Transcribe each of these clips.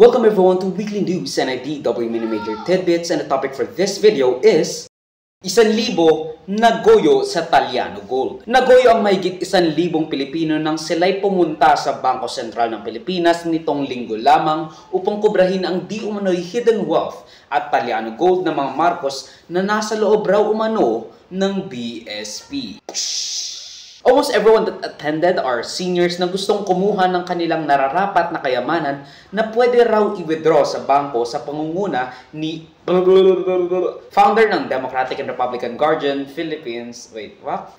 Welcome everyone to Weekly News and IDW Mini Major Tidbits, and the topic for this video is 1,000 nagoyo sa Taliano Gold. Nagoyo ang mahigit 1,000 Pilipino nang sila'y pumunta sa Bangko Sentral ng Pilipinas nitong linggo lamang upang kubrahin ang di umano'y hidden wealth at Taliano Gold ng mga Marcos na nasa loob raw umano ng BSP. Almost everyone that attended are seniors na gustong kumuha ng kanilang nararapat na kayamanan na pwede raw i-withdraw sa bangko sa pangunguna ni founder ng Democratic and Republican Guardian Philippines.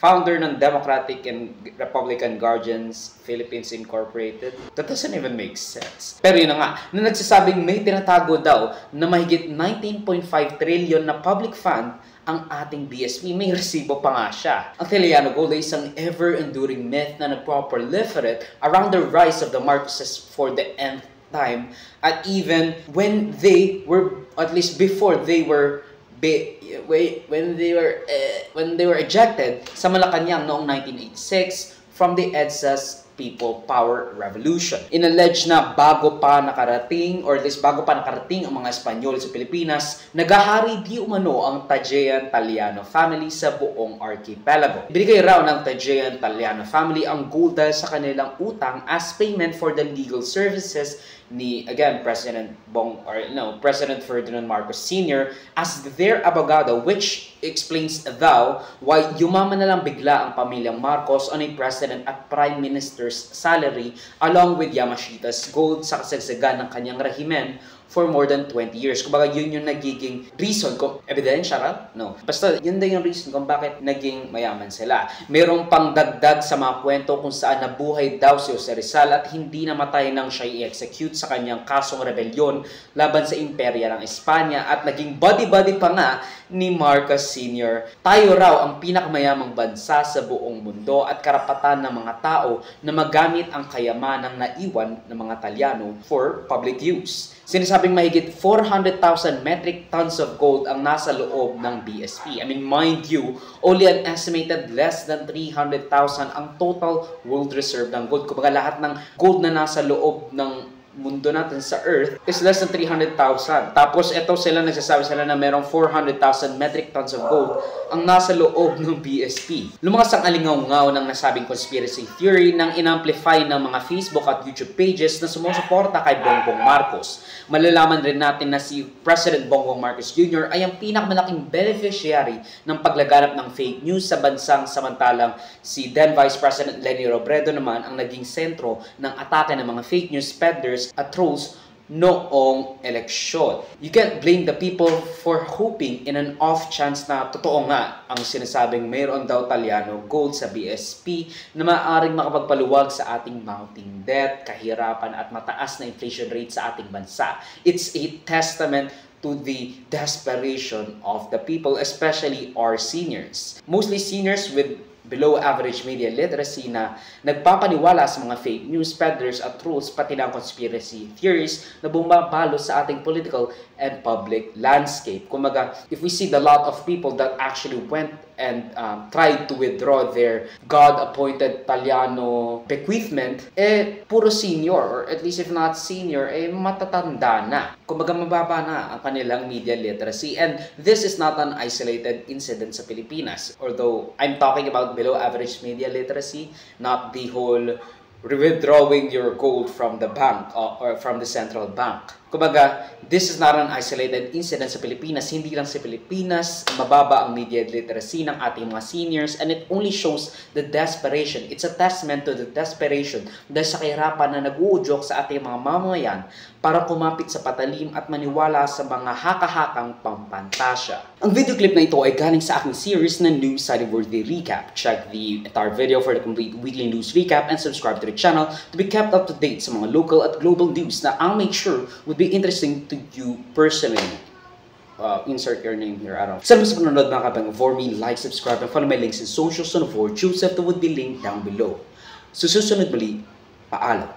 Founder ng Democratic and Republican Guardians Philippines Incorporated. That doesn't even make sense. Pero yun na nga, na nagsasabing may tinatago daw na mahigit 19.5 trillion na public fund ang ating BSP. May resibo pa nga siya. Ang Taliano Gold ay isang ever-enduring myth na nagpo-proliferate around the rise of the Marcoses for the nth time, at even when they were, at least before they were when they were ejected sa Malacanang noong 1986 from the EDSA's People Power Revolution. Inalleged na bago pa nakarating ang mga Espanyol sa Pilipinas, nagahari di umano ang Tajean Taliano family sa buong archipelago. Binigay raw ng Tajean Taliano family ang gold dahil sa kanilang utang as payment for the legal services ni, again, President Ferdinand Marcos Sr. as their abogado, which explains daw why yumaman na lang bigla ang pamilyang Marcos on a president at prime minister's salary along with Yamashita's gold sa kasagsagan ng kanyang rehimen for more than 20 years. Kumbaga, yun yung nagiging reason kung ebidensya, no? Basta, yun din yung reason kung bakit naging mayaman sila. Mayroong pang dagdag sa mga kwento kung saan nabuhay daw si Jose Rizal at hindi namatay nang siya i-execute sa kanyang kasong rebelyon laban sa imperya ng Espanya at naging buddy-buddy pa nga ni Marcos Sr. Tayo raw ang pinakamayamang bansa sa buong mundo at karapatan ng mga tao na magamit ang kayamanang naiwan ng mga Talyano for public use. Sinasabing mahigit 400,000 metric tons of gold ang nasa loob ng BSP. I mean, mind you, only an estimated less than 300,000 ang total world reserve ng gold. Kumbaga, lahat ng gold na nasa loob ng mundo natin sa Earth is less than 300,000. Tapos, nagsasabi sila na merong 400,000 metric tons of gold ang nasa loob ng BSP. Lumakas ang alingaw-ngaw ng nasabing conspiracy theory nang inamplify ng mga Facebook at YouTube pages na sumusuporta kay Bongbong Marcos. Malalaman rin natin na si President Bongbong Marcos Jr. ay ang pinakamalaking beneficiary ng paglaganap ng fake news sa bansang, samantalang si then Vice President Leni Robredo naman ang naging sentro ng atake ng mga fake news peddlers at trolls noong eleksyon. You can't blame the people for hoping in an off chance na totoo nga ang sinasabing mayroon daw Taliano Gold sa BSP na maaaring makapagpaluwag sa ating mounting debt, kahirapan at mataas na inflation rate sa ating bansa. It's a testament to the desperation of the people, especially our seniors. Mostly seniors with below average media literacy na nagpapaniwala sa mga fake news peddlers at trolls pati ng conspiracy theories na bumabalo sa ating political and public landscape. Kumaga, if we see the lot of people that actually went and tried to withdraw their God-appointed Taliano bequeathment, puro senior, or at least if not senior, matatanda na. Kumbaga, mababa na ang kanilang media literacy. And this is not an isolated incident sa Pilipinas. Although, I'm talking about below average media literacy, not the whole withdrawing your gold from the bank or from the central bank. Kumbaga, this is not an isolated incident sa Pilipinas. Hindi lang sa Pilipinas, mababa ang media literacy ng ating mga seniors, and it only shows the desperation. It's a testament to the desperation dahil sa kahirapan na nag-uudyok sa ating mga mamamayan para kumapit sa patalim at maniwala sa mga haka-hakang pampantasya. Ang video clip na ito ay galing sa aking series na News Worthy Recap. Check the entire video for the complete weekly news recap and subscribe to the channel to be kept up to date sa mga local at global news na I'll make sure would be interesting to you personally. Insert your name here. Salamat sa panonood mga kabang. For me, like, subscribe, and follow my links in social so for Joseph would be linked down below. So susunod muli, paalam.